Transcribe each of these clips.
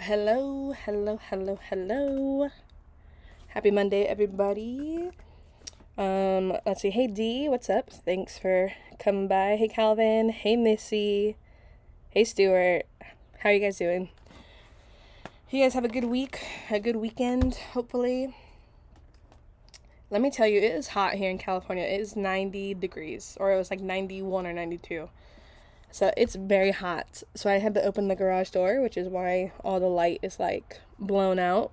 Hello. Happy Monday, everybody. Let's see. Hey, Dee, what's up? Thanks for coming by. Hey, Calvin. Hey, Missy. Hey, Stuart. How are you guys doing? You guys have a good week, a good weekend, hopefully. Let me tell you, it is hot here in California. It is 90 degrees, or it was like 91 or 92. So it's very hot. So I had to open the garage door, which is why all the light is like blown out.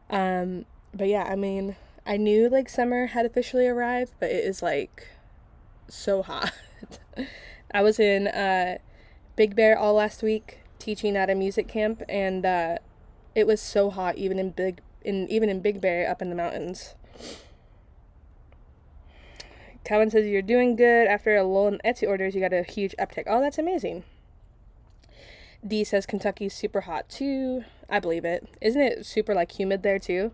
But yeah, I mean, I knew like summer had officially arrived, but it is like so hot. I was in Big Bear all last week teaching at a music camp, and it was so hot even in Big Bear up in the mountains. Calvin says you're doing good. After a lull in Etsy orders, you got a huge uptick. Oh, that's amazing. D says Kentucky's super hot too. I believe it. Isn't it super like humid there too?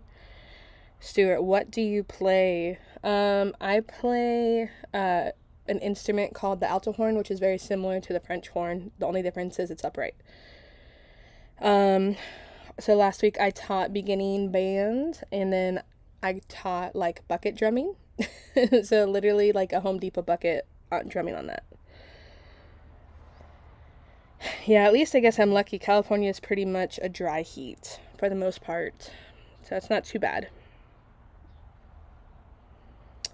Stuart, what do you play? I play an instrument called the alto horn, which is very similar to the French horn. The only difference is it's upright. So last week I taught beginning band, and then I taught like bucket drumming. So literally like a Home Depot bucket drumming on that. Yeah, at least I guess I'm lucky. California is pretty much a dry heat for the most part, so it's not too bad.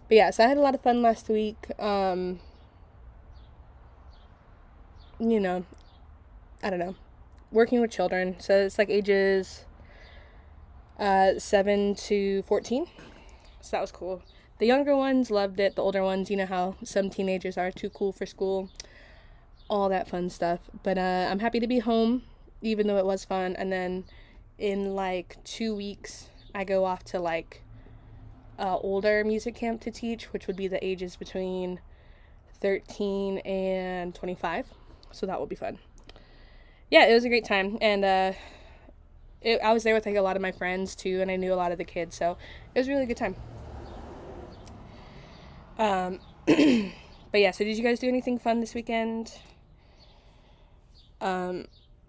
But yeah, so I had a lot of fun last week. I don't know, working with children. So it's like ages 7 to 14. So that was cool. The younger ones loved it. The older ones, you know how some teenagers are too cool for school. All that fun stuff. But I'm happy to be home, even though it was fun. And then in like 2 weeks, I go off to like older music camp to teach, which would be the ages between 13 and 25. So that will be fun. Yeah, it was a great time. And I was there with like a lot of my friends too, and I knew a lot of the kids. So it was a really good time. But yeah, so did you guys do anything fun this weekend?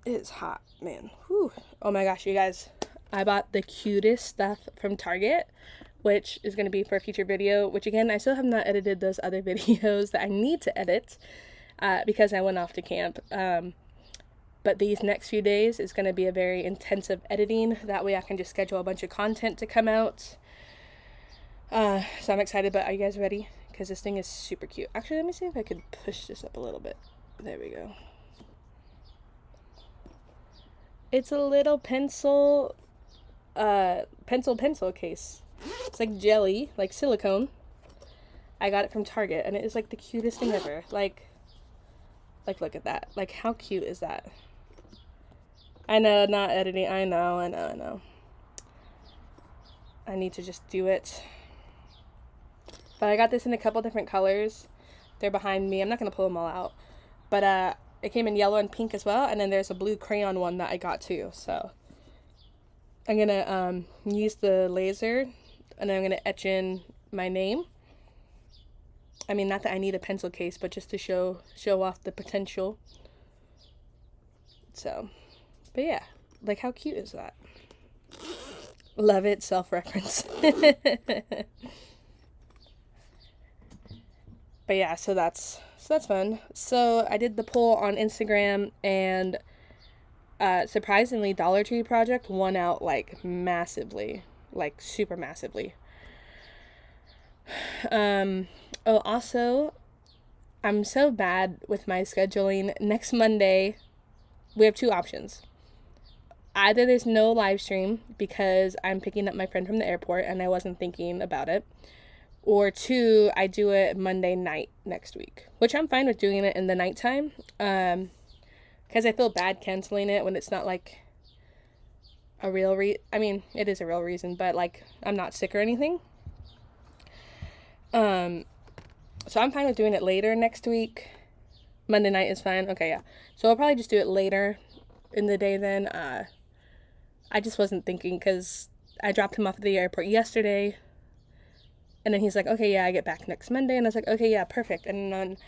It's hot, man. Whew. Oh my gosh, you guys, I bought the cutest stuff from Target, which is going to be for a future video, which again, I still have not edited those other videos that I need to edit, because I went off to camp. But these next few days is going to be a very intensive editing. That way I can just schedule a bunch of content to come out. So I'm excited, but are you guys ready? Because this thing is super cute. Actually, let me see if I could push this up a little bit. There we go. It's a little pencil case. It's like jelly, like silicone. I got it from Target, and it is like the cutest thing ever. Like look at that. Like, how cute is that? I know, not editing. I know. I need to just do it. But I got this in a couple different colors. They're behind me. I'm not going to pull them all out. But it came in yellow and pink as well. And then there's a blue crayon one that I got too. So I'm going to use the laser. And then I'm going to etch in my name. I mean, not that I need a pencil case, but just to show off the potential. So, but yeah. Like, how cute is that? Love it. Self-reference. But yeah, so that's fun. So I did the poll on Instagram, and surprisingly, Dollar Tree Project won out like massively, like super massively. Also, I'm so bad with my scheduling. Next Monday, we have two options. Either there's no live stream because I'm picking up my friend from the airport and I wasn't thinking about it. Or two, I do it Monday night next week, which I'm fine with doing it in the nighttime. Because I feel bad canceling it when it's not like a real I mean, it is a real reason, but like I'm not sick or anything. So I'm fine with doing it later next week. Monday night is fine. Okay, yeah. So I'll probably just do it later in the day then. I just wasn't thinking because I dropped him off at the airport yesterday. And then he's like, okay, yeah, I get back next Monday. And I was like, okay, yeah, perfect. And then,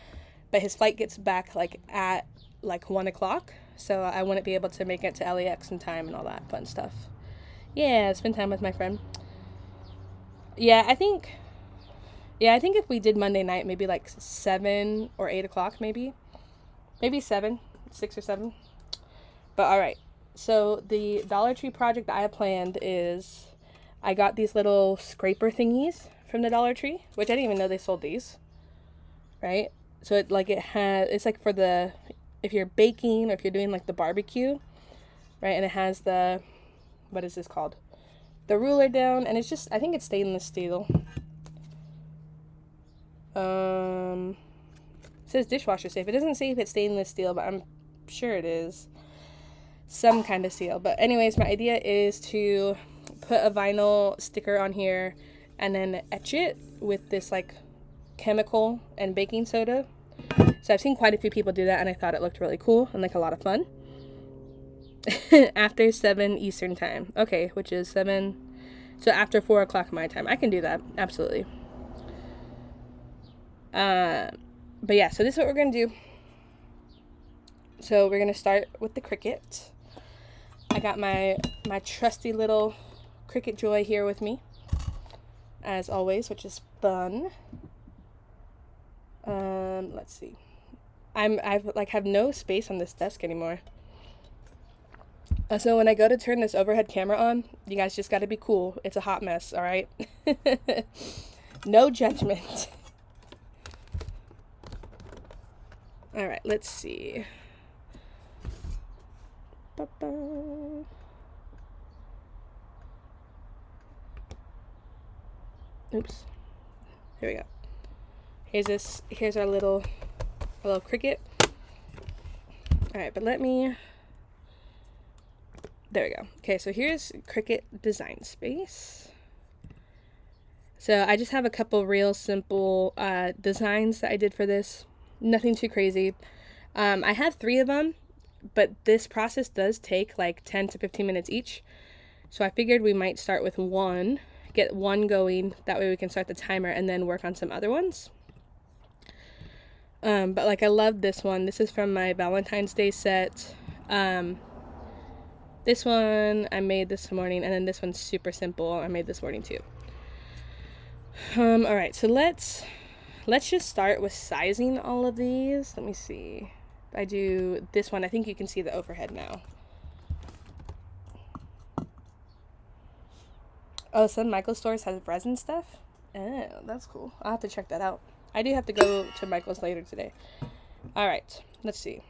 but his flight gets back like at like 1 o'clock, so I wouldn't be able to make it to LAX in time and all that fun stuff. Yeah, spend time with my friend. Yeah, I think if we did Monday night, maybe like 7 or 8 o'clock, maybe 7, 6 or 7. But all right, so the Dollar Tree project that I have planned is I got these little scraper thingies from the Dollar Tree, which I didn't even know they sold these, right? So it's like for the, if you're baking or if you're doing like the barbecue, right? And it has the, what is this called? The ruler down, and it's just, I think it's stainless steel. It says dishwasher safe. It doesn't say if it's stainless steel, but I'm sure it is some kind of steel. But anyways, my idea is to put a vinyl sticker on here and then etch it with this like chemical and baking soda. So I've seen quite a few people do that, and I thought it looked really cool and like a lot of fun. After 7 Eastern time. Okay, which is 7, so after 4 o'clock my time. I can do that, absolutely. But yeah, so this is what we're gonna do. So we're gonna start with the Cricut. I got my trusty little Cricut Joy here with me, as always, which is fun. Let's see. I've like have no space on this desk anymore. So when I go to turn this overhead camera on, you guys just gotta be cool. It's a hot mess, all right? No judgment. All right, let's see. Oops. Here we go. Here's our little Cricut. All right, but there we go. Okay, so here's Cricut Design Space. So I just have a couple real simple designs that I did for this. Nothing too crazy. I have 3 of them, but this process does take like 10 to 15 minutes each. So I figured we might start with one, get one going. That way we can start the timer and then work on some other ones. But like I love this one. This is from my Valentine's Day set. This one I made this morning, and then this one's super simple. I made this morning too. All right, so let's just start with sizing all of these. Let me see. I do this one. I think you can see the overhead now. Oh, some Michael's stores has resin stuff. Oh, that's cool. I'll have to check that out. I do have to go to Michael's later today. All right, let's see.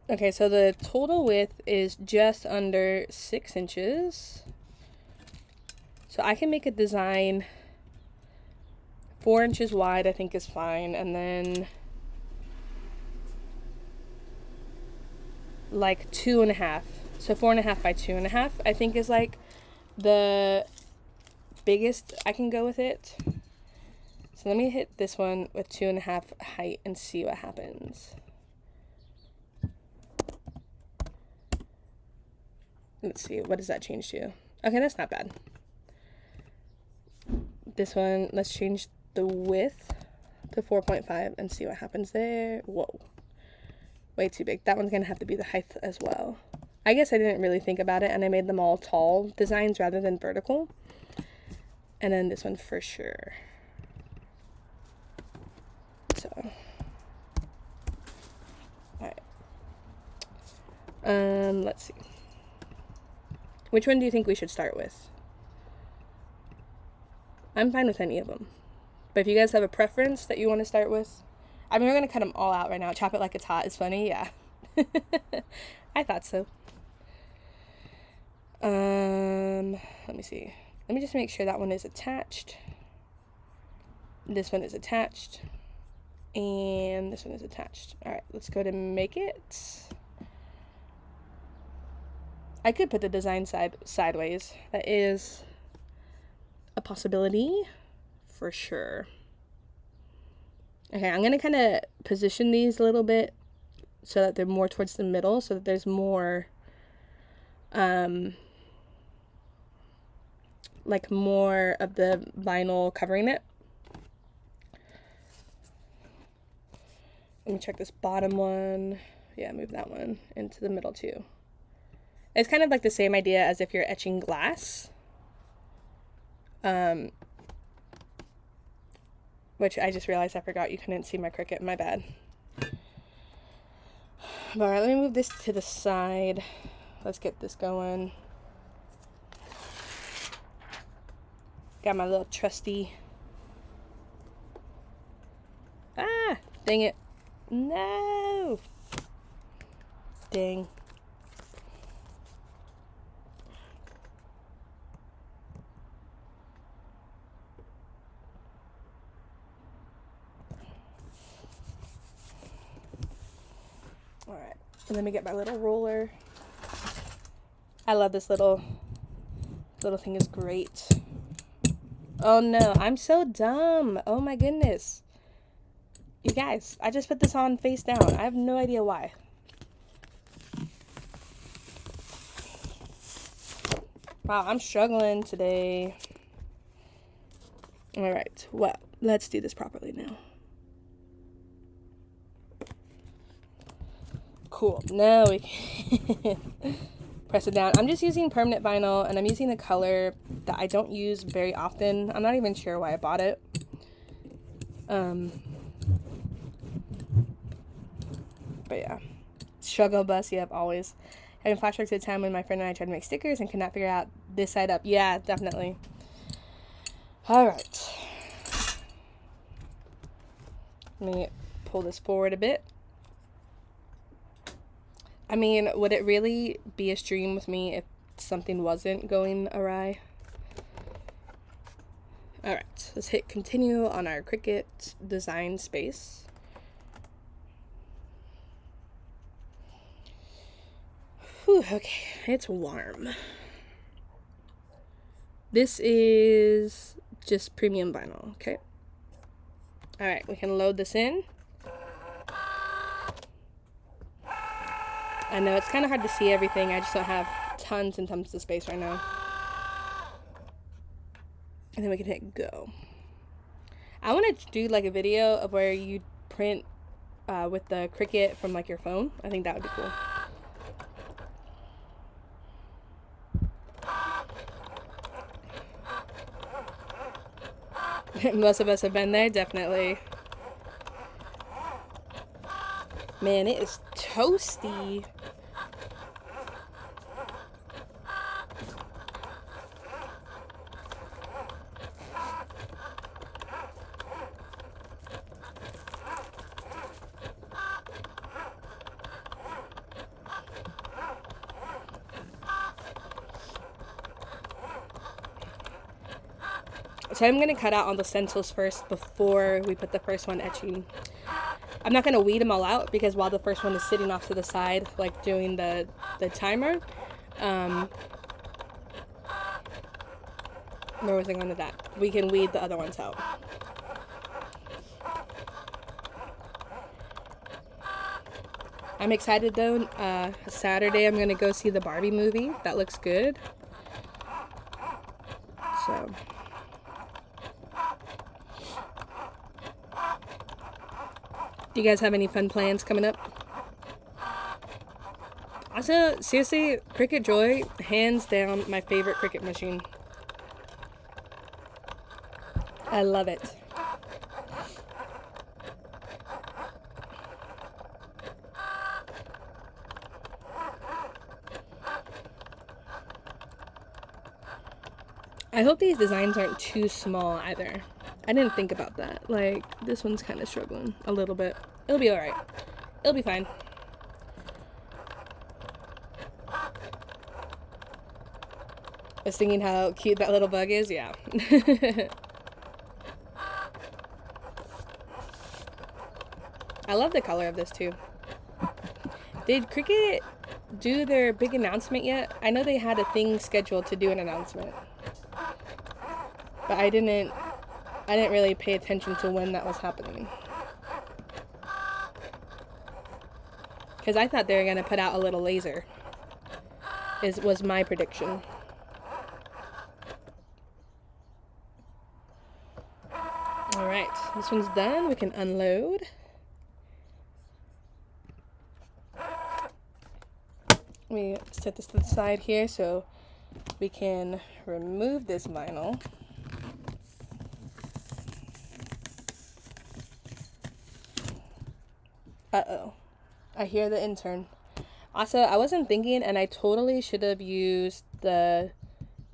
Okay, so the total width is just under 6 inches. So I can make a design 4 inches wide, I think is fine. And then like 2.5. So 4.5 by 2.5, I think is like the biggest I can go with it. So let me hit this one with 2.5 height and see what happens. Let's see, what does that change to? Okay, that's not bad. This one, let's change the width to 4.5 and see what happens there. Whoa, way too big. That one's gonna have to be the height as well. I guess I didn't really think about it, and I made them all tall designs rather than vertical. And then this one for sure. So, all right. Let's see. Which one do you think we should start with? I'm fine with any of them. But if you guys have a preference that you want to start with, I mean, we're going to cut them all out right now. Chop it like it's hot is funny, yeah. I thought so. Let me see. Let me just make sure that one is attached. This one is attached. And this one is attached. All right, let's go to make it. I could put the design sideways. That is a possibility for sure. Okay, I'm going to kind of position these a little bit so that they're more towards the middle, so that there's more, like more of the vinyl covering it. Let me check this bottom one. Yeah, move that one into the middle too. It's kind of like the same idea as if you're etching glass. Which I just realized I forgot you couldn't see my Cricut. My bad. Alright, let me move this to the side. Let's get this going. Got my little trusty. Ah! Dang it. No! Dang. Alright, and let me get my little roller. I love this little thing, is great. Oh no, I'm so dumb. Oh my goodness. You guys, I just put this on face down. I have no idea why. Wow, I'm struggling today. Alright, well, let's do this properly now. Cool, now we can press it down. I'm just using permanent vinyl, and I'm using a color that I don't use very often. I'm not even sure why I bought it. But yeah, struggle bus, yep, always. Having flashbacks to a time when my friend and I tried to make stickers and could not figure out this side up. Yeah, definitely. Alright. Let me pull this forward a bit. I mean, would it really be a stream with me if something wasn't going awry? Alright, let's hit continue on our Cricut design space. Whew, okay, it's warm. This is just premium vinyl, okay? Alright, we can load this in. I know it's kind of hard to see everything. I just don't have tons and tons of space right now. And then we can hit go. I want to do like a video of where you print with the Cricut from like your phone. I think that would be cool. Most of us have been there, definitely. Man, it is toasty. So I'm going to cut out all the stencils first before we put the first one etching. I'm not going to weed them all out because while the first one is sitting off to the side, like doing the timer, where was I going with that? We can weed the other ones out. I'm excited though. Saturday I'm going to go see the Barbie movie. That looks good. So... do you guys have any fun plans coming up? Also, seriously, Cricut Joy, hands down, my favorite Cricut machine. I love it. I hope these designs aren't too small either. I didn't think about that. Like, this one's kind of struggling a little bit. It'll be alright. It'll be fine. I was thinking how cute that little bug is. Yeah. I love the color of this too. Did Cricut do their big announcement yet? I know they had a thing scheduled to do an announcement. But I didn't really pay attention to when that was happening. Because I thought they were going to put out a little laser. Was my prediction. Alright, this one's done. We can unload. Let me set this to the side here so we can remove this vinyl. Uh-oh. I hear the intern. Also, I wasn't thinking, and I totally should have used the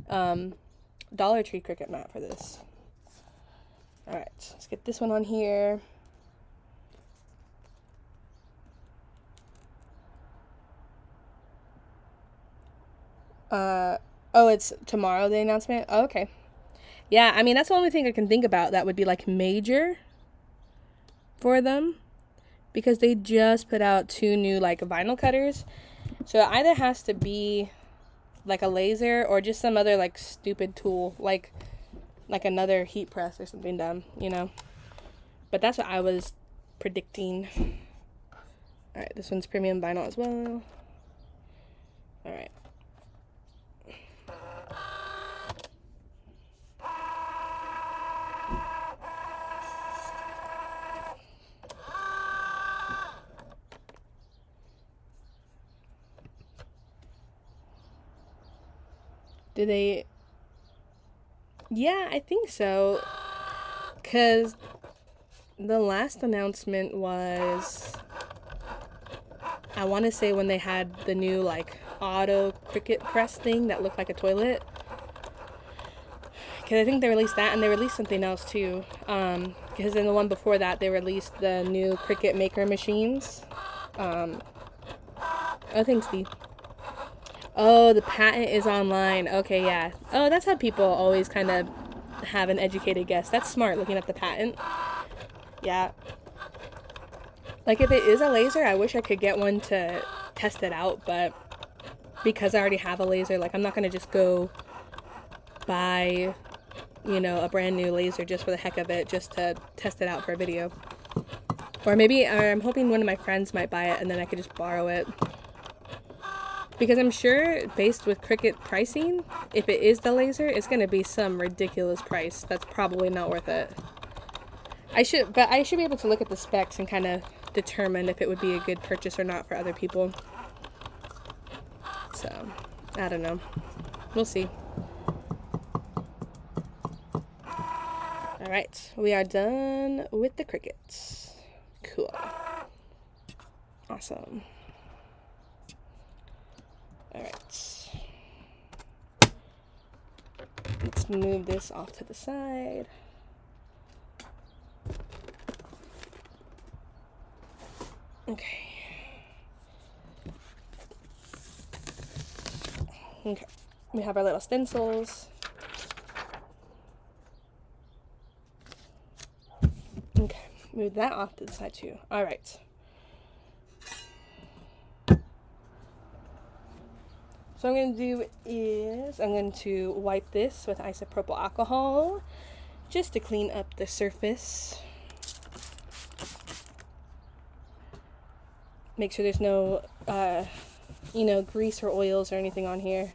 Dollar Tree Cricut mat for this. Alright, let's get this one on here. Oh, it's tomorrow, the announcement? Oh, okay. Yeah, I mean, that's the only thing I can think about that would be, like, major for them. Because they just put out 2 new, like, vinyl cutters. So it either has to be, like, a laser or just some other, like, stupid tool. Like another heat press or something dumb, you know? But that's what I was predicting. Alright, this one's premium vinyl as well. Alright. Do they... Yeah, I think so. Because the last announcement was... I want to say when they had the new, like, auto Cricut press thing that looked like a toilet. Because I think they released that, and they released something else, too. Because in the one before that, they released the new Cricut Maker machines. Oh, thanks, Steve. Oh, the patent is online. Okay, yeah. Oh, that's how people always kind of have an educated guess. That's smart, looking at the patent. Yeah. Like, if it is a laser, I wish I could get one to test it out, but because I already have a laser, like, I'm not going to just go buy, you know, a brand new laser just for the heck of it, just to test it out for a video. Or maybe I'm hoping one of my friends might buy it and then I could just borrow it. Because I'm sure, based with Cricut pricing, if it is the laser, it's going to be some ridiculous price. That's probably not worth it. I should be able to look at the specs and kind of determine if it would be a good purchase or not for other people. So, I don't know. We'll see. Alright, we are done with the Cricuts. Cool. Awesome. Alright. Let's move this off to the side. Okay. Okay. We have our little stencils. Okay. Move that off to the side too. Alright. So what I'm going to do is I'm going to wipe this with isopropyl alcohol just to clean up the surface. Make sure there's no, you know, grease or oils or anything on here.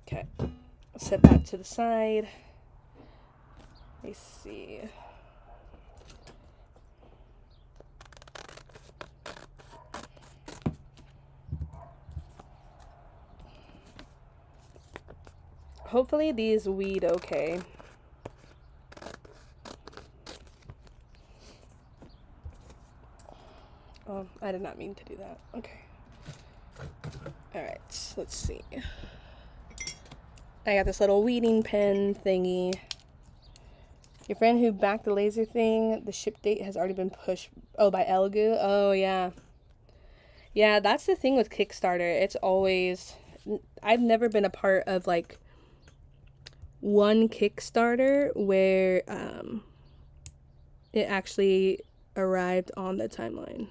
Okay, set that to the side. Let's see. Hopefully these weed okay. Oh, I did not mean to do that. Okay. Alright, let's see. I got this little weeding pen thingy. Your friend who backed the laser thing, the ship date has already been pushed. Oh, by Elgu? Oh, yeah. Yeah, that's the thing with Kickstarter. It's always... I've never been a part of, like, one Kickstarter where it actually arrived on the timeline.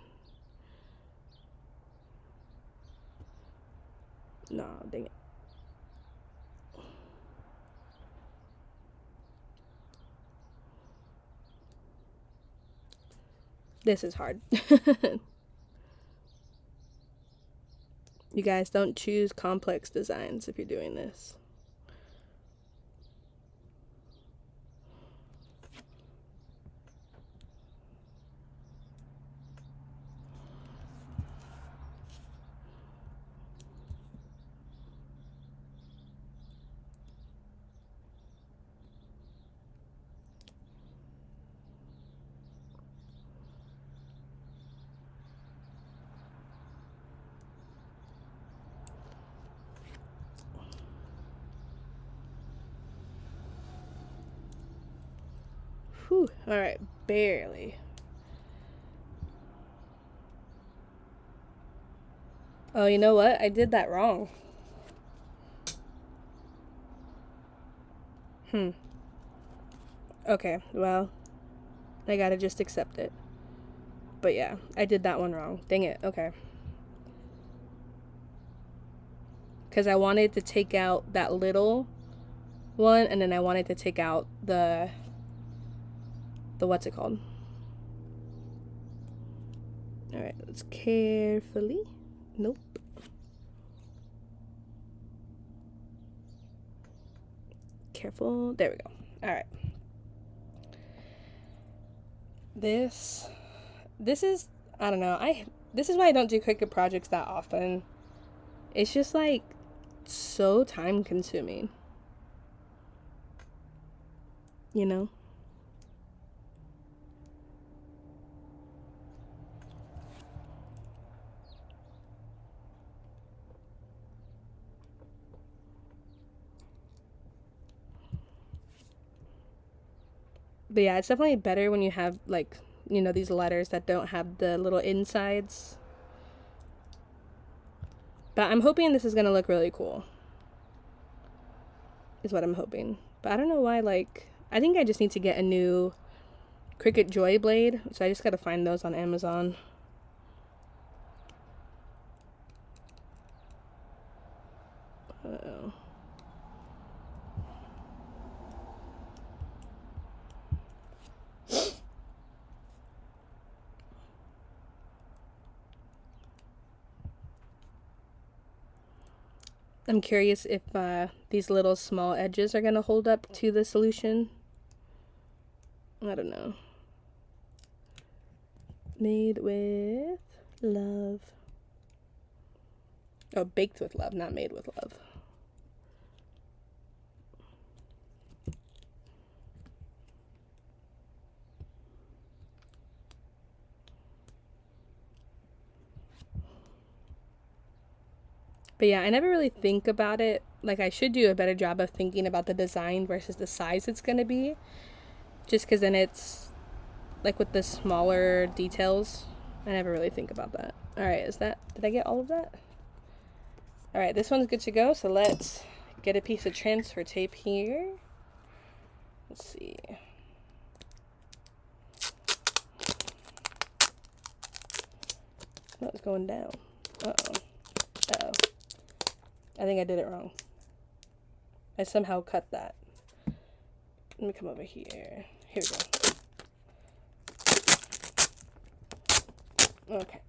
No, dang it. This is hard. You guys, don't choose complex designs if you're doing this. Whew. Alright, barely. Oh, you know what? I did that wrong. Okay, well, I gotta just accept it. But yeah, I did that one wrong. Dang it. Okay. Because I wanted to take out that little one, and then I wanted to take out the what's it called? Alright, let's carefully. Nope. Careful. There we go. Alright. This is, I don't know, this is why I don't do Cricut projects that often. It's just like so time consuming, you know? But yeah, it's definitely better when you have, like, you know, these letters that don't have the little insides. But I'm hoping this is gonna look really cool, is what I'm hoping. But I don't know why, like, I think I just need to get a new Cricut Joy blade, so I just gotta find those on Amazon. Uh-oh. I'm curious if these little small edges are gonna hold up to the solution. I don't know. Made with love. Oh, baked with love, not made with love. But yeah, I never really think about it. Like, I should do a better job of thinking about the design versus the size it's gonna be. Just because then it's, like, with the smaller details, I never really think about that. Alright, did I get all of that? Alright, this one's good to go, so let's get a piece of transfer tape here. Let's see. No, it's going down. Uh-oh. Uh-oh. I think I did it wrong. I somehow cut that. Let me come over here. Here we go. Okay.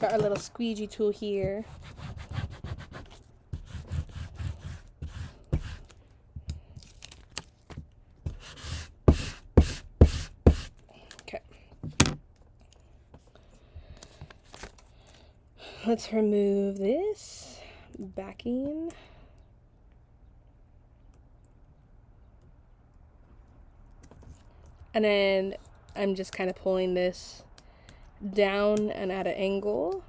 Got our little squeegee tool here. Okay. Let's remove this backing. And then I'm just kind of pulling this down and at an angle.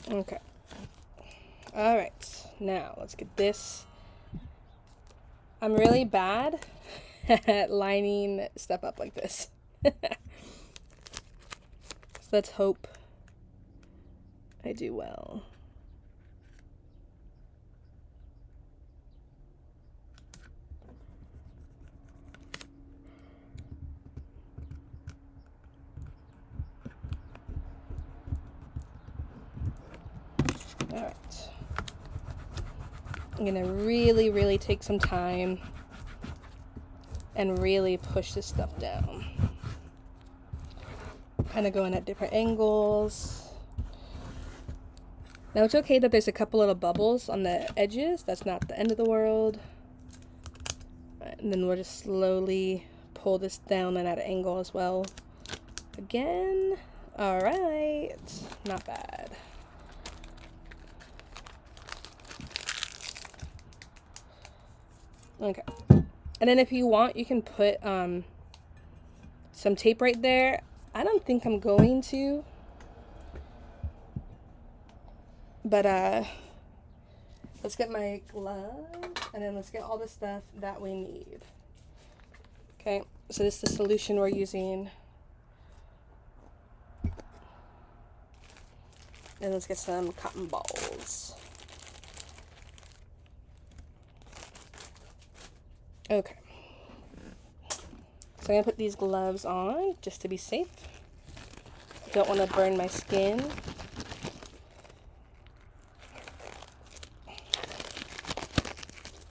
Okay. All right. Now let's get this. I'm really bad at lining stuff up like this. So let's hope I do well. All right. I'm gonna really take some time and really push this stuff down. Kind of going at different angles. Now it's okay that there's a couple little bubbles on the edges. That's not the end of the world. And then we'll just slowly pull this down and at an angle as well. Again. All right. Not bad. Okay. And then if you want, you can put some tape right there. I don't think I'm going to. But let's get my glove, and then let's get all the stuff that we need. Okay, so this is the solution we're using. And let's get some cotton balls. Okay. So I'm gonna put these gloves on just to be safe. Don't want to burn my skin.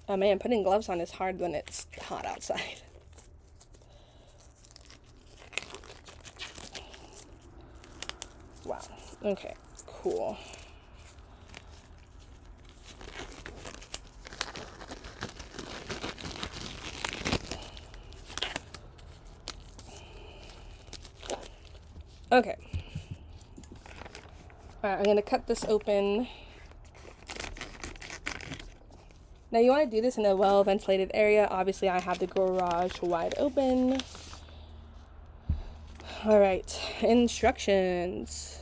Oh man, putting gloves on is hard when it's hot outside. Wow. Okay, cool. Okay. Alright, I'm going to cut this open. Now you want to do this in a well-ventilated area. Obviously, I have the garage wide open. Alright, instructions.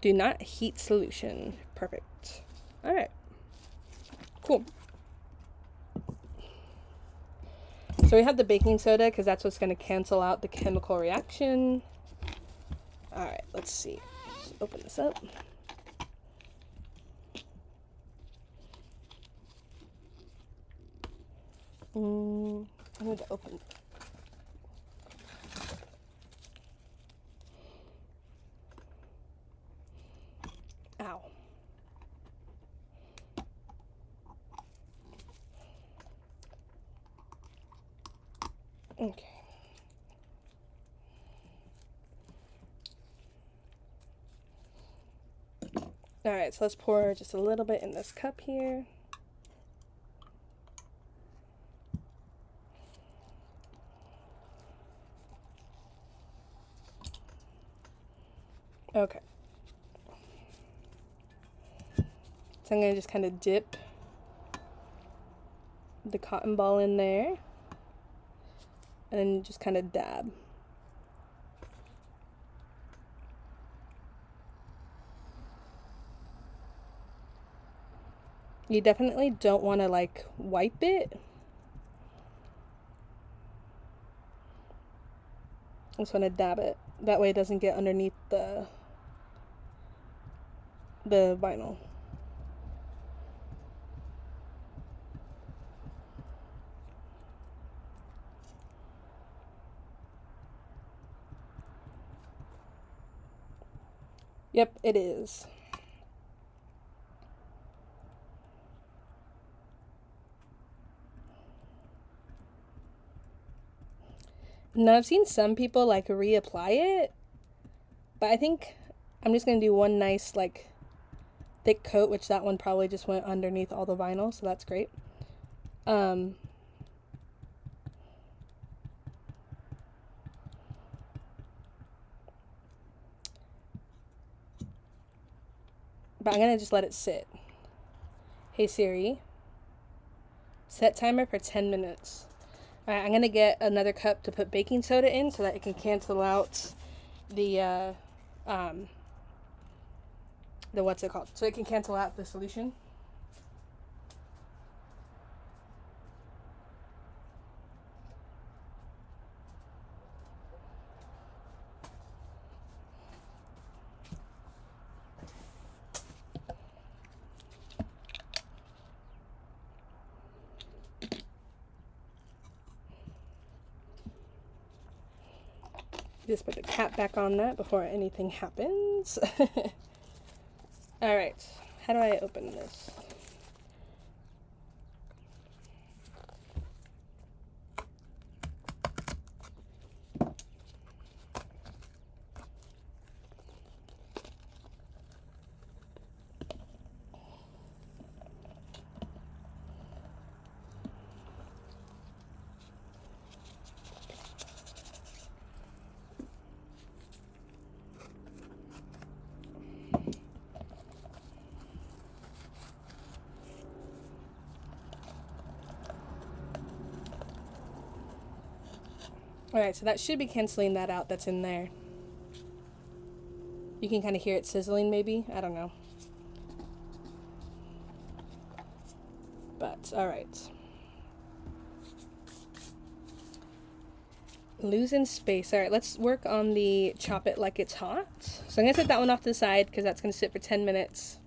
Do not heat solution. Perfect. Alright. Cool. So we have the baking soda because that's what's going to cancel out the chemical reaction. Alright, let's see. Let's open this up. I need to open it. Ow. Okay. Alright, so let's pour just a little bit in this cup here. Okay. So I'm going to just kind of dip the cotton ball in there. And then just kind of dab. You definitely don't want to like wipe it. Just want to dab it. That way it doesn't get underneath the vinyl. Yep, it is. Now I've seen some people like reapply it, but I think I'm just gonna do one nice like thick coat, which that one probably just went underneath all the vinyl, so that's great. But I'm gonna just let it sit. Hey Siri, set timer for 10 minutes. Alright, I'm gonna get another cup to put baking soda in so that it can cancel out the what's it called? So it can cancel out the solution. Just put the cap back on that before anything happens. Alright, how do I open this? Alright, so that should be canceling that out that's in there. You can kind of hear it sizzling maybe. I don't know. But, alright. Losing space. Alright, let's work on the chop it like it's hot. So I'm going to set that one off to the side because that's going to sit for 10 minutes.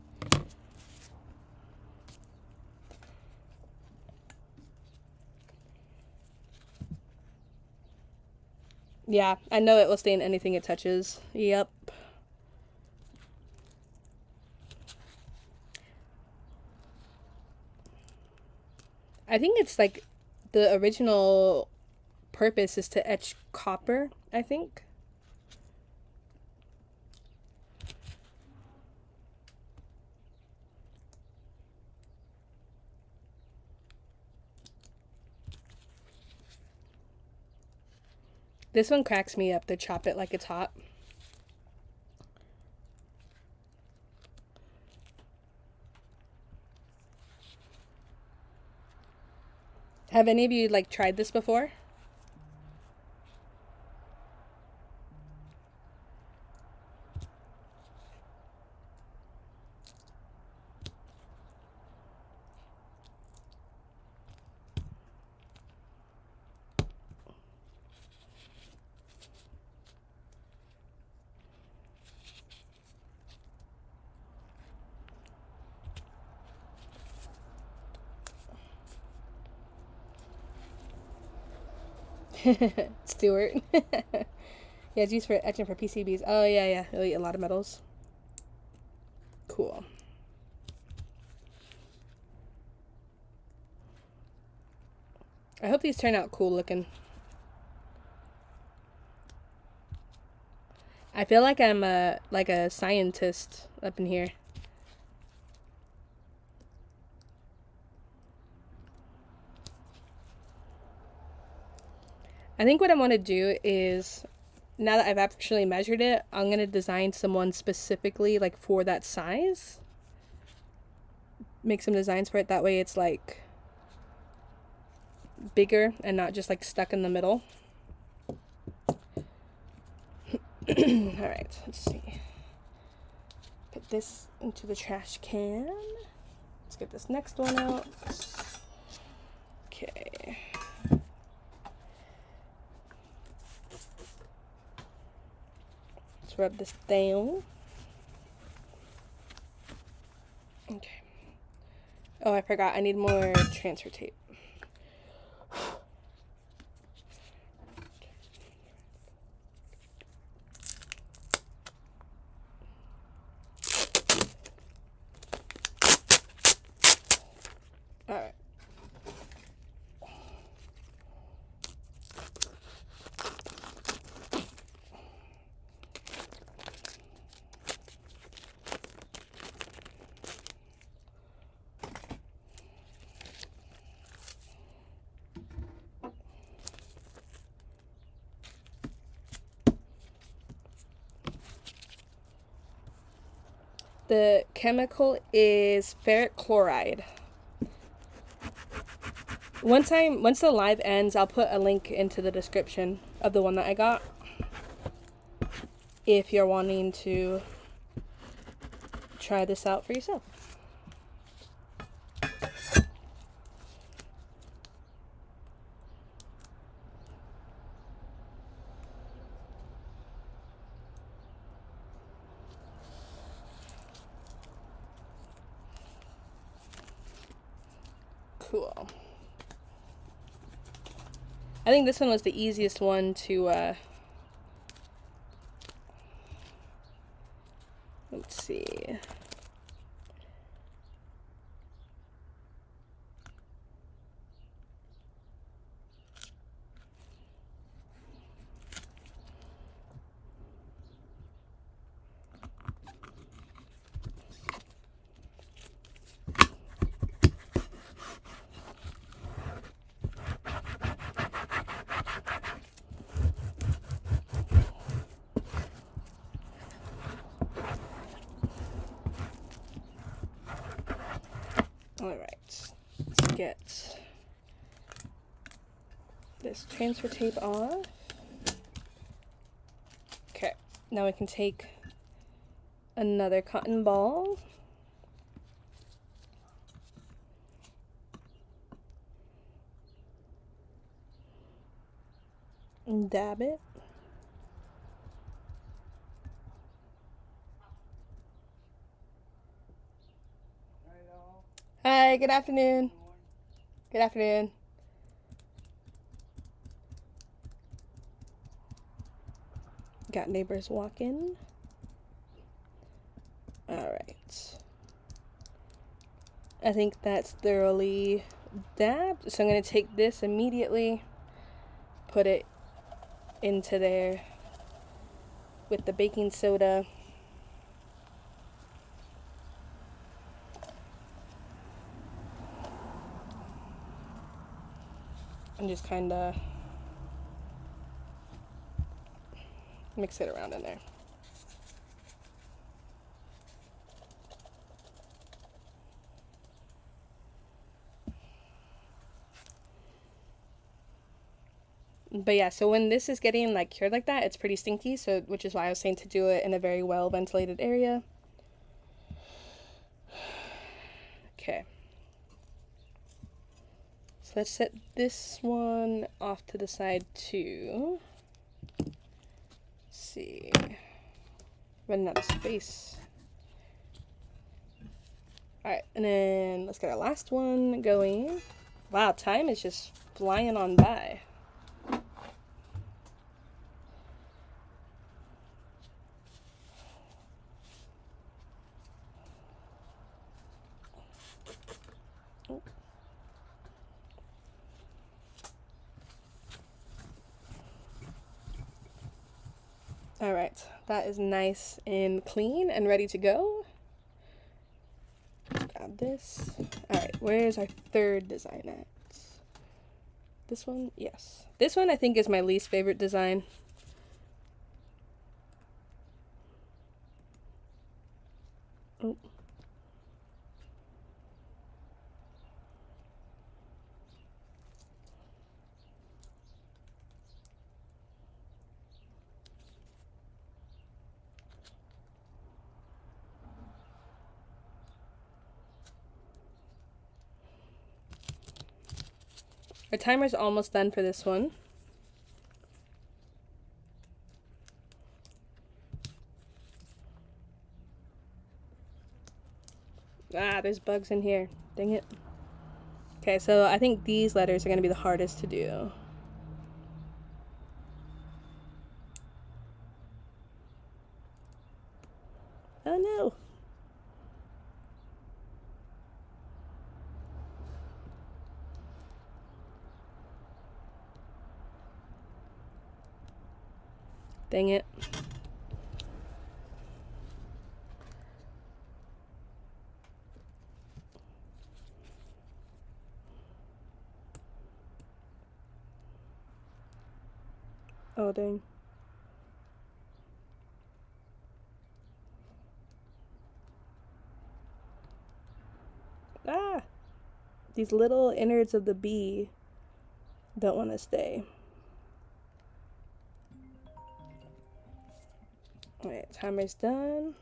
Yeah, I know it will stain anything it touches. Yep. I think it's like the original purpose is to etch copper, I think. This one cracks me up, to chop it like it's hot. Have any of you like tried this before? Stuart. Yeah, it's used for etching for PCBs. Oh, yeah, yeah. It'll eat a lot of metals. Cool. I hope these turn out cool looking. I feel like I'm like a scientist up in here. I think what I want to do is, now that I've actually measured it, I'm going to design someone specifically like for that size. Make some designs for it. That way it's like bigger and not just like stuck in the middle. Alright, let's see. Put this into the trash can. Let's get this next one out. Okay. Let's rub this down. Okay. Oh, I forgot. I need more transfer tape. Alright. The chemical is ferric chloride. Once the live ends, I'll put a link into the description of the one that I got, if you're wanting to try this out for yourself. Cool. I think this one was the easiest one to, let's see. Alright, let's get this transfer tape off. Now we can take another cotton ball and dab it. Hi, good afternoon. Good afternoon. Got neighbors walking. Alright. I think that's thoroughly dabbed. So I'm going to take this immediately, put it into there with the baking soda. And just kind of mix it around in there. But yeah, so when this is getting like cured like that, it's pretty stinky, so which is why I was saying to do it in a very well ventilated area. Okay. So let's set this one off to the side too. Let's see. Running out of space. Alright, and then let's get our last one going. Wow, time is just flying on by. Alright, that is nice and clean and ready to go. Grab this. Alright, where's our third design at? This one? Yes. This one I think is my least favorite design. Oh. Our timer's almost done for this one. Ah, there's bugs in here. Dang it. Okay, so I think these letters are going to be the hardest to do. Oh no. Dang it. Oh dang. Ah! These little innards of the bee don't want to stay. Alright, timer's done.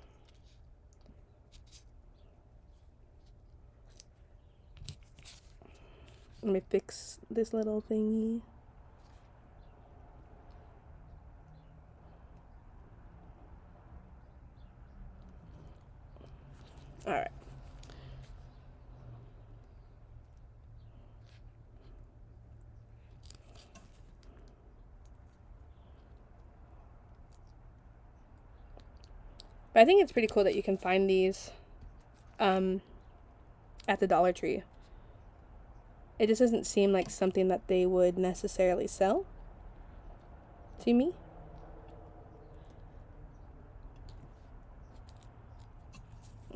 Let me fix this little thingy. Alright. But I think it's pretty cool that you can find these at the Dollar Tree. It just doesn't seem like something that they would necessarily sell to me.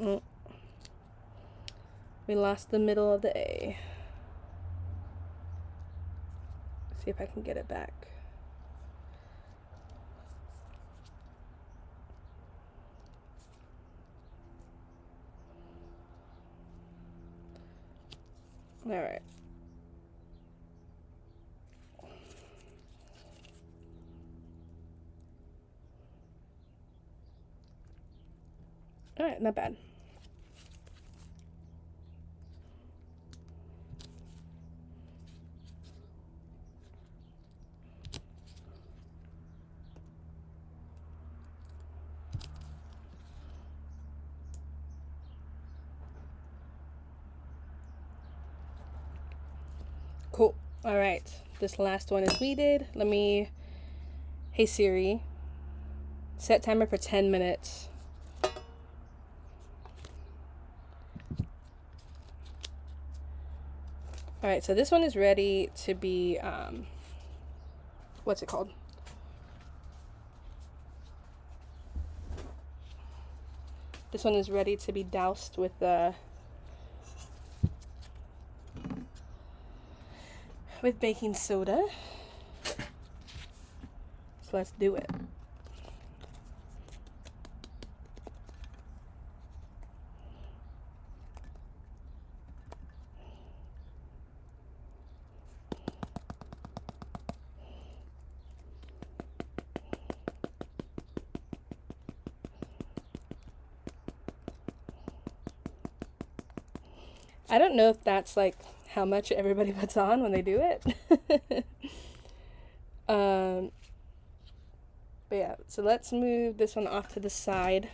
Oh. We lost the middle of the A. Let's see if I can get it back. Alright. not bad. Cool. All right. This last one is weeded. Hey Siri, set timer for 10 minutes. All right, so this one is ready to be, what's it called? This one is ready to be doused with baking soda. So let's do it. I don't know if that's like how much everybody puts on when they do it. But yeah, so let's move this one off to the side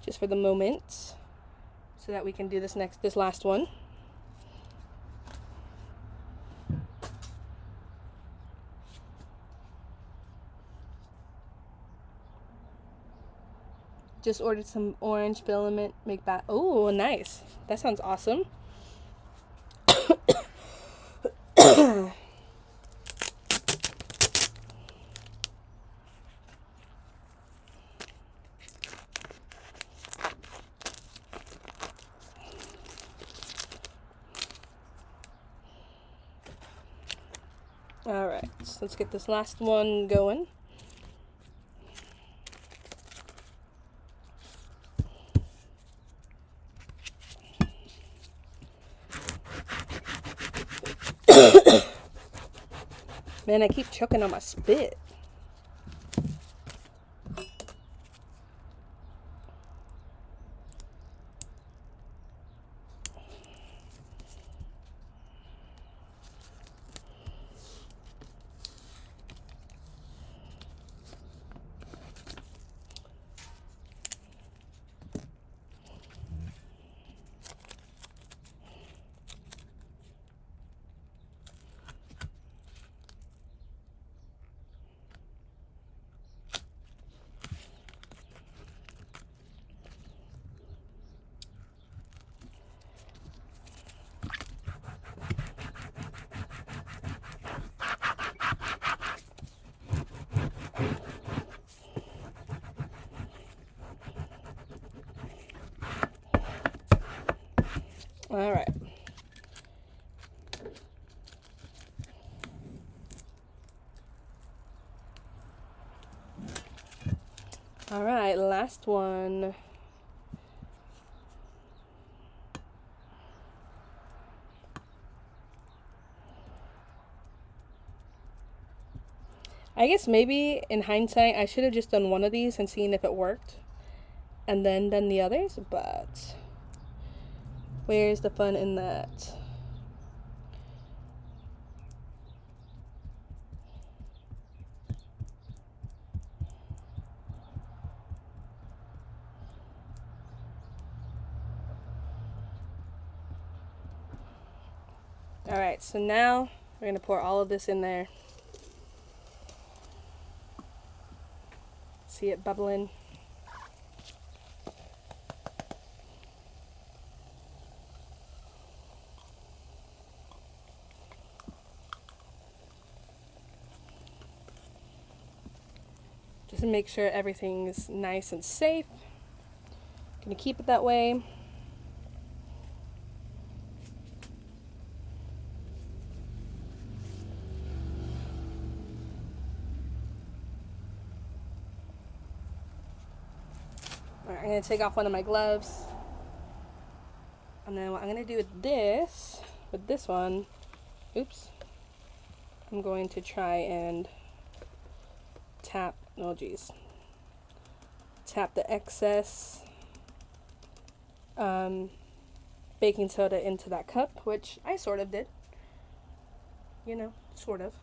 just for the moment so that we can do this last one. Just ordered some orange filament, make that. Oh, nice. That sounds awesome. All right, so let's get this last one going. Man, I keep choking on my spit. All right. All right, last one. I guess maybe in hindsight, I should have just done one of these and seen if it worked and then done the others, but where's the fun in that? All right, so now we're gonna pour all of this in there. See it bubbling. Just to make sure everything's nice and safe. Gonna keep it that way. All right, I'm gonna take off one of my gloves. And then what I'm gonna do with this one, oops, I'm going to try and tap tap the excess baking soda into that cup, which I sort of did. You know, sort of.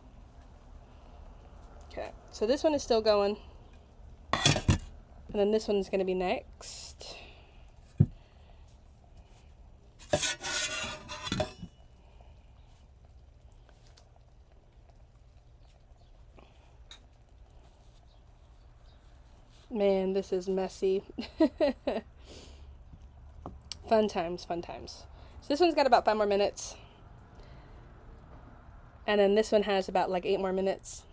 Okay, so this one is still going. And then this one's going to be next. Man, this is messy. Fun times, fun times. So this one's got about 5 more minutes. And then this one has about like 8 more minutes.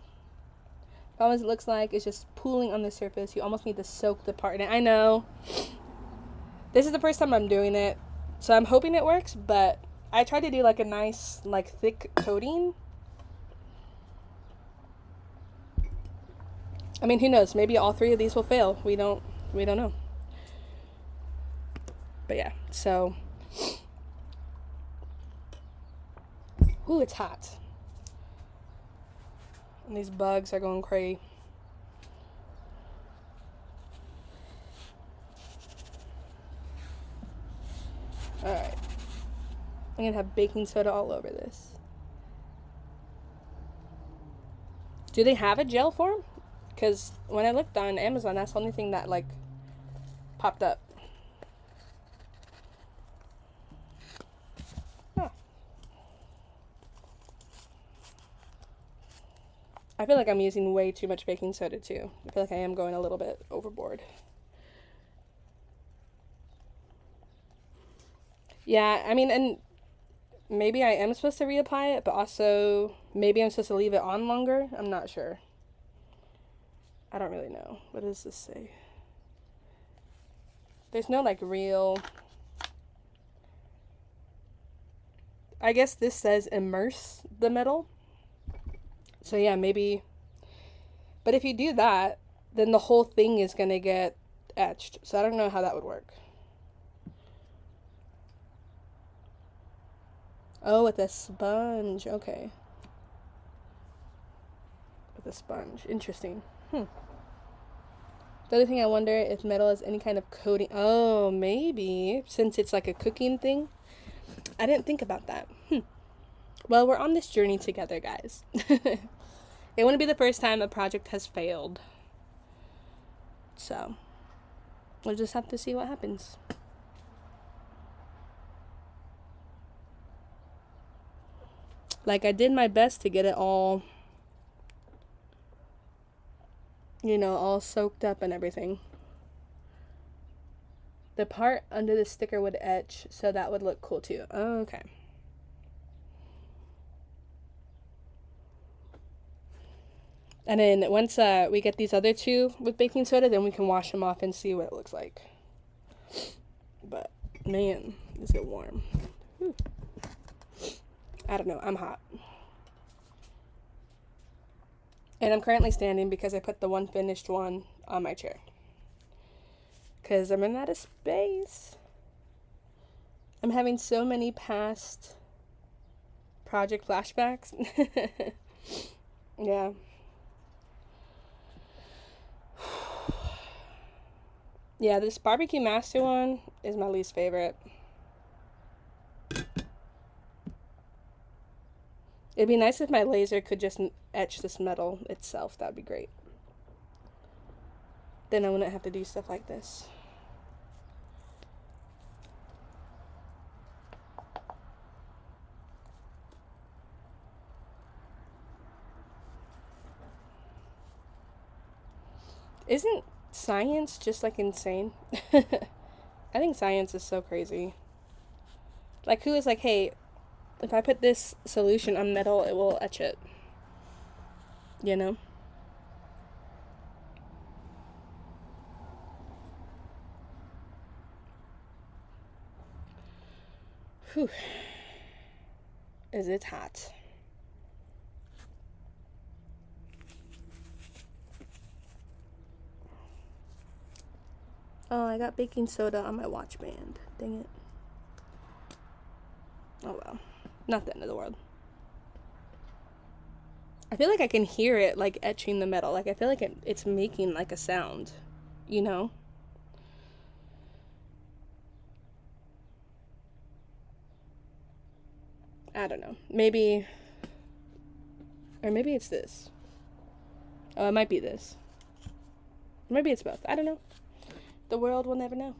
All it looks like is just pooling on the surface. You almost need to soak the part in it. I know. This is the first time I'm doing it, so I'm hoping it works, but I tried to do like a nice, like thick coating. I mean, who knows? Maybe all 3 of these will fail. We don't know. But yeah, so. Ooh, it's hot. And these bugs are going crazy. Alright. I'm gonna have baking soda all over this. Do they have a gel form? Because when I looked on Amazon, that's the only thing that like popped up. Huh. I feel like I'm using way too much baking soda too. I feel like I am going a little bit overboard. Yeah, I mean, and maybe I am supposed to reapply it, but also maybe I'm supposed to leave it on longer. I'm not sure. I don't really know. What does this say? There's no like real... I guess this says immerse the metal. So yeah, maybe. But if you do that, then the whole thing is going to get etched. So I don't know how that would work. Oh, with a sponge. Okay. With a sponge. Interesting. The other thing, I wonder if metal has any kind of coating. Oh, maybe. Since it's like a cooking thing. I didn't think about that. Well, we're on this journey together, guys. It wouldn't be the first time a project has failed. So, we'll just have to see what happens. Like, I did my best to get it all, you know, all soaked up and everything. The part under the sticker would etch, so that would look cool too. Oh, okay. And then once we get these other 2 with baking soda, then we can wash them off and see what it looks like. But, man, is it warm. Whew. I don't know. I'm hot. And I'm currently standing because I put the one finished one on my chair. Because I'm running out of space. I'm having so many past project flashbacks. Yeah. Yeah, this barbecue master one is my least favorite. It'd be nice if my laser could just etch this metal itself. That'd be great. Then I wouldn't have to do stuff like this. Isn't science just like insane? I think science is so crazy. Like, who is like, hey, if I put this solution on metal, it will etch it. You know? Whew. Is it hot? Oh, I got baking soda on my watch band. Dang it. Oh well. Not the end of the world. I feel like I can hear it, like, etching the metal. Like, I feel like it's making, like, a sound. You know? I don't know. Maybe, or maybe it's this. Oh, it might be this. Maybe it's both. I don't know. The world will never know.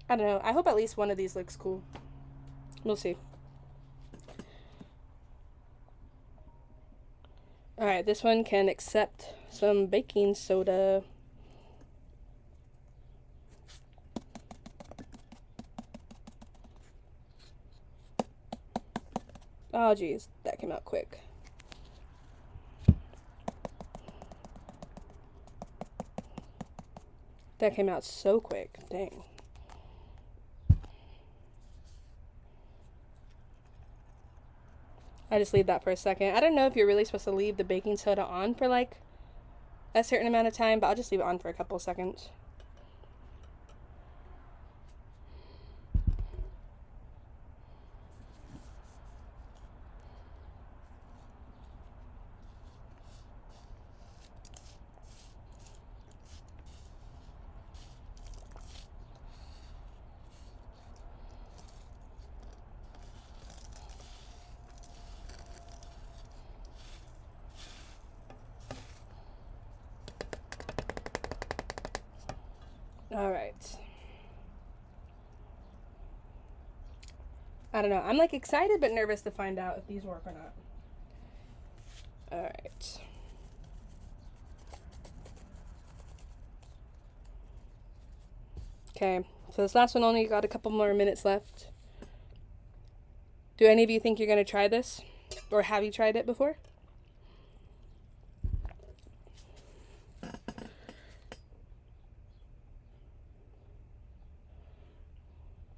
I don't know. I hope at least one of these looks cool. We'll see. Alright, this one can accept some baking soda. Oh, geez. That came out quick. That came out so quick. Dang. I just leave that for a second. I don't know if you're really supposed to leave the baking soda on for like a certain amount of time, but I'll just leave it on for a couple seconds. All right. I don't know. I'm like excited but nervous to find out if these work or not. All right. Okay. So this last one only got a couple more minutes left. Do any of you think you're going to try this? Or have you tried it before?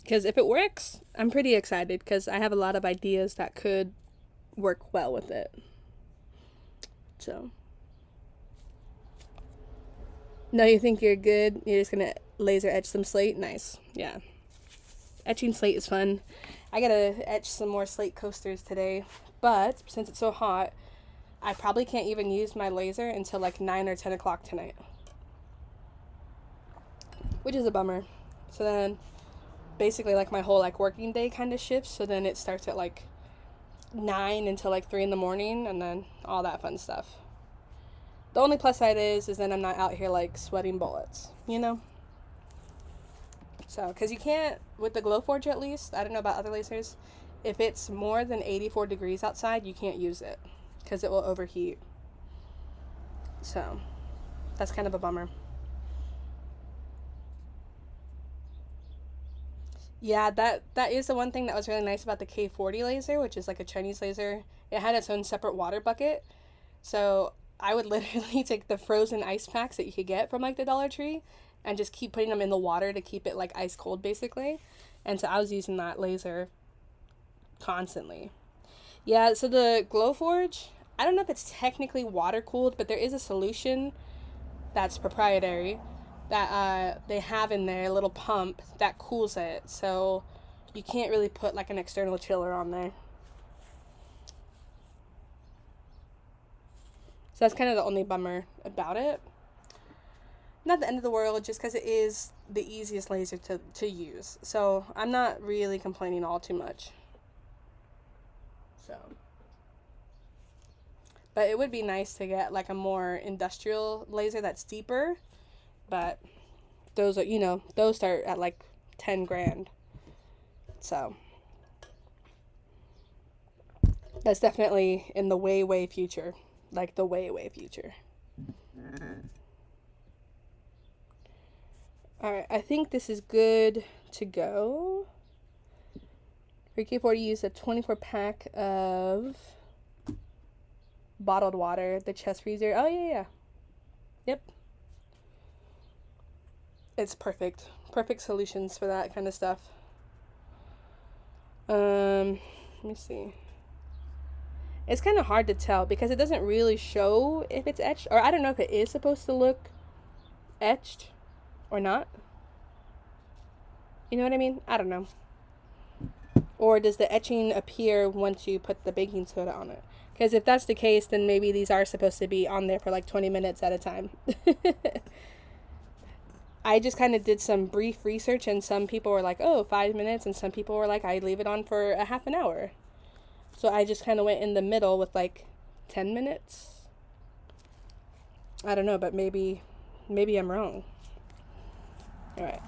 Because if it works, I'm pretty excited because I have a lot of ideas that could work well with it. So. No, you think you're good? You're just going to laser etch some slate? Nice. Yeah. Etching slate is fun. I gotta etch some more slate coasters today. But since it's so hot, I probably can't even use my laser until like 9 or 10 o'clock tonight. Which is a bummer. So then basically like my whole like working day kind of shifts. So then it starts at like 9 until like 3 in the morning and then all that fun stuff. The only plus side is then I'm not out here like sweating bullets, you know? So, because you can't, with the Glowforge at least, I don't know about other lasers, if it's more than 84 degrees outside, you can't use it because it will overheat. So, that's kind of a bummer. Yeah, that is the one thing that was really nice about the K40 laser, which is like a Chinese laser. It had its own separate water bucket. So, I would literally take the frozen ice packs that you could get from like the Dollar Tree and just keep putting them in the water to keep it like ice cold basically. And so I was using that laser constantly. Yeah, so the Glowforge, I don't know if it's technically water cooled, but there is a solution that's proprietary that they have in there, a little pump that cools it. So you can't really put like an external chiller on there. So that's kind of the only bummer about it. Not the end of the world, just because it is the easiest laser to use. So I'm not really complaining all too much. So. But it would be nice to get like a more industrial laser that's deeper. But those are, you know, those start at like 10 grand. So. That's definitely in the way, way future. Like the way, way future. Alright, I think this is good to go. For K40, use a 24 pack of bottled water, the chest freezer. Oh, yeah. Yep. It's perfect. Perfect solutions for that kind of stuff. Let me see. It's kind of hard to tell because it doesn't really show if it's etched. Or I don't know if it is supposed to look etched or not. You know what I mean? I don't know. Or does the etching appear once you put the baking soda on it? Because if that's the case, then maybe these are supposed to be on there for like 20 minutes at a time. I just kind of did some brief research, and some people were like, oh, 5 minutes, and some people were like, I leave it on for a half an hour. So I just kind of went in the middle with like 10 minutes. I don't know, but maybe I'm wrong. All right.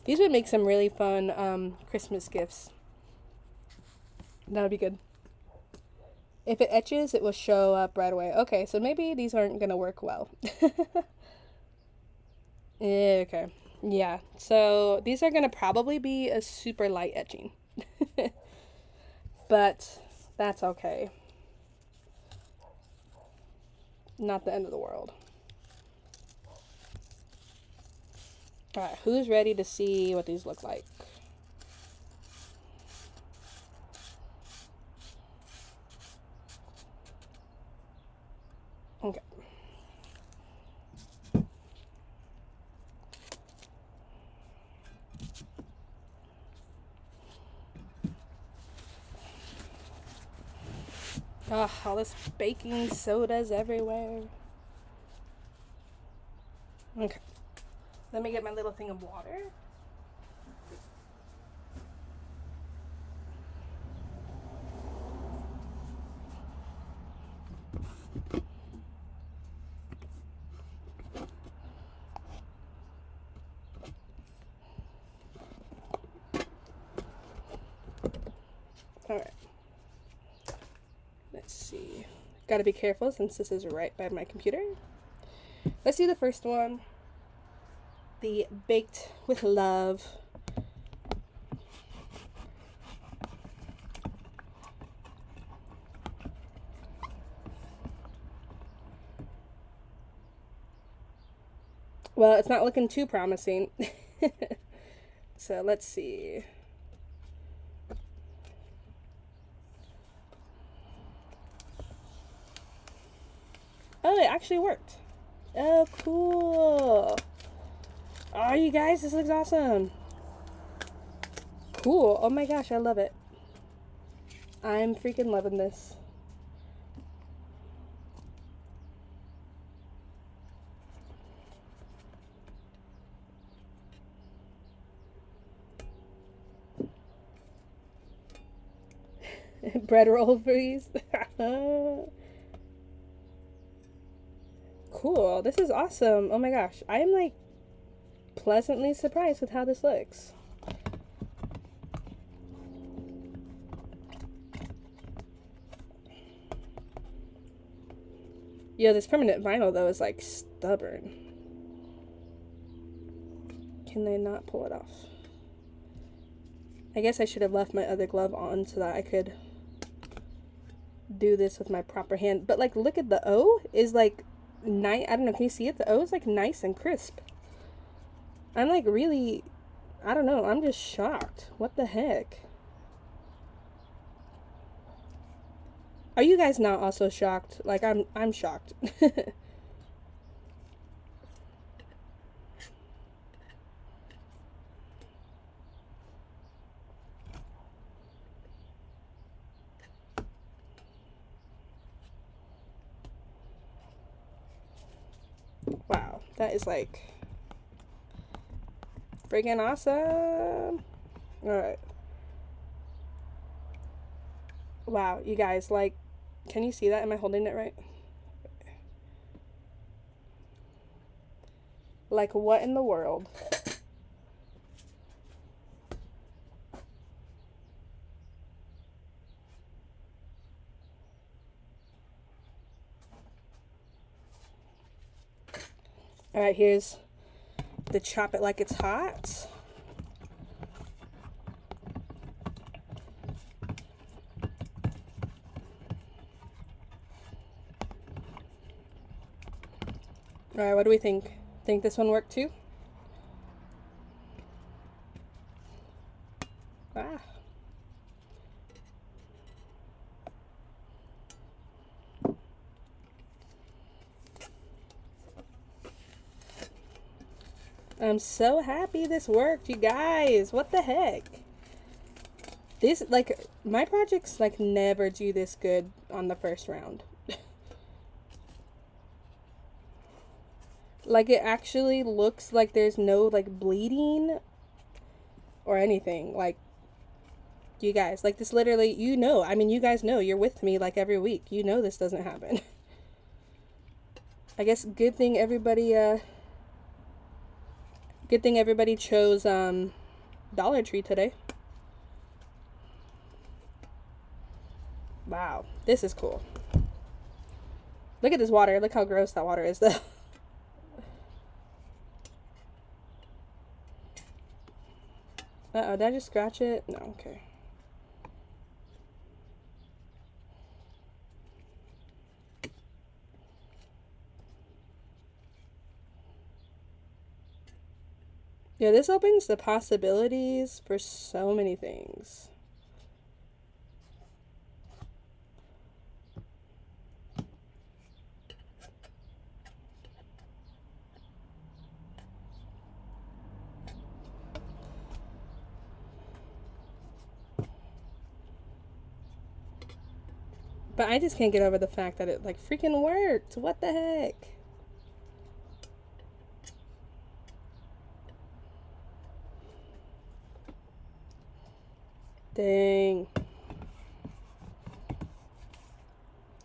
These would make some really fun Christmas gifts. That would be good. If it etches, it will show up right away. Okay, so maybe these aren't going to work well. Okay. Yeah, so these are going to probably be a super light etching. But that's okay. Not the end of the world. Alright, who's ready to see what these look like? Okay. Oh, all this baking sodas everywhere. Okay. Let me get my little thing of water. Alright. Let's see. Gotta be careful since this is right by my computer. Let's do the first one. The Baked with Love. Well, it's not looking too promising. So let's see. Oh, it actually worked. Oh, cool. Oh, you guys, this looks awesome. Cool. Oh my gosh, I love it. I'm freaking loving this. Bread roll freeze. Cool. This is awesome. Oh my gosh. I am like pleasantly surprised with how this looks. Yo, this permanent vinyl though is like stubborn. Can they not pull it off? I guess I should have left my other glove on so that I could do this with my proper hand. But like, look at the O is like nice. I don't know. Can you see it? The O is like nice and crisp. I'm like really, I don't know. I'm just shocked. What the heck? Are you guys not also shocked? Like I'm shocked. Wow, that is like friggin' awesome. Alright. Wow, you guys, like, can you see that? Am I holding it right? Like, what in the world? Alright, here's the chop it like it's hot. Alright, what do we think? Think this one worked too? Ah. I'm so happy this worked, you guys. What the heck? This, like, my projects, like, never do this good on the first round. Like, it actually looks like there's no, like, bleeding or anything. Like, you guys, like, this literally, you know, I mean, you guys know, you're with me, like, every week. You know this doesn't happen. I guess good thing everybody chose, Dollar Tree today. Wow, this is cool. Look at this water. Look how gross that water is, though. Uh-oh, did I just scratch it? No, okay. Yeah, this opens the possibilities for so many things. But I just can't get over the fact that it, like, freaking worked. What the heck? Dang.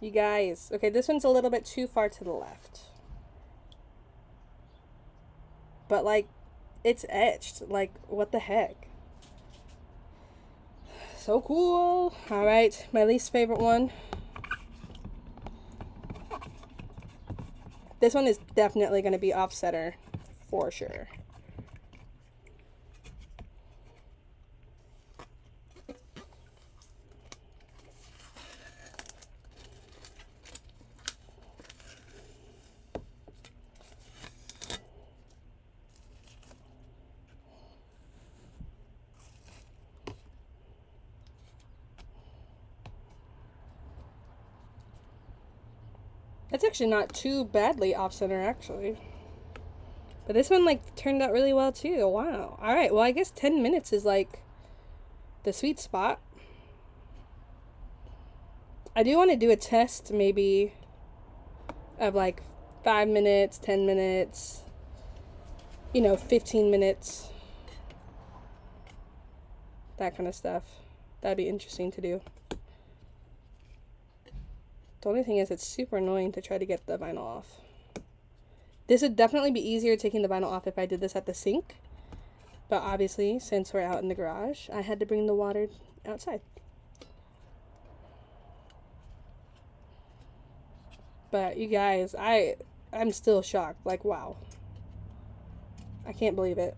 You guys. Okay, this one's a little bit too far to the left. But, like, it's etched. Like, what the heck? So cool. Alright, my least favorite one. This one is definitely going to be off center for sure. It's actually not too badly off center, actually. But this one, like, turned out really well, too. Wow. Alright, well, I guess 10 minutes is, like, the sweet spot. I do want to do a test, maybe, of, like, 5 minutes, 10 minutes, 15 minutes. That kind of stuff. That'd be interesting to do. The only thing is it's super annoying to try to get the vinyl off. This would definitely be easier taking the vinyl off if I did this at the sink. But obviously, since we're out in the garage, I had to bring the water outside. But you guys, I'm still shocked. Like, wow. I can't believe it.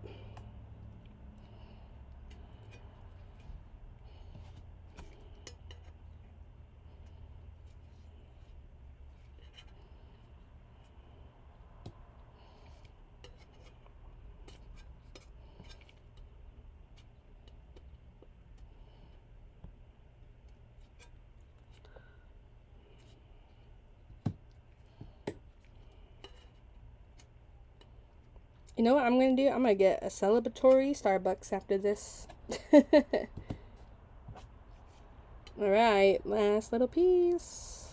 You know what I'm going to do? I'm going to get a celebratory Starbucks after this. Alright, last little piece.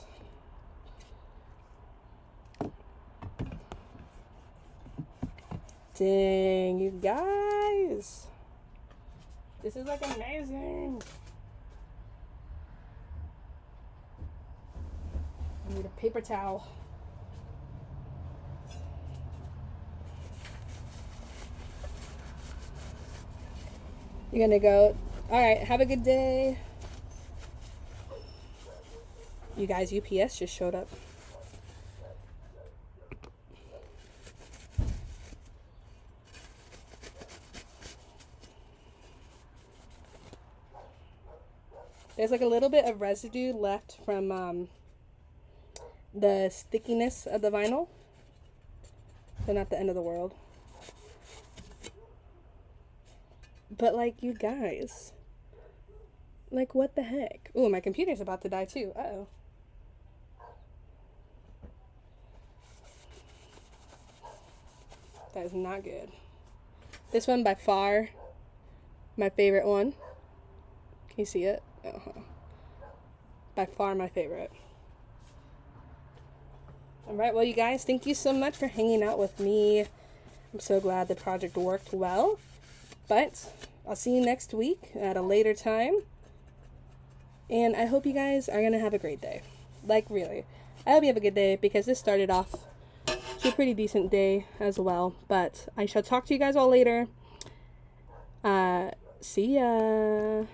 Dang, you guys. This is, like, amazing. I need a paper towel. You're gonna go, alright, have a good day. You guys, UPS just showed up. There's like a little bit of residue left from the stickiness of the vinyl. So not the end of the world. But, like, you guys, like, what the heck? Ooh, my computer's about to die, too. Uh-oh. That is not good. This one by far my favorite one. Can you see it? By far my favorite. Alright, well you guys, thank you so much for hanging out with me. I'm so glad the project worked well. But I'll see you next week at a later time. And I hope you guys are going to have a great day. Like, really. I hope you have a good day, because this started off to a pretty decent day as well. But I shall talk to you guys all later. See ya.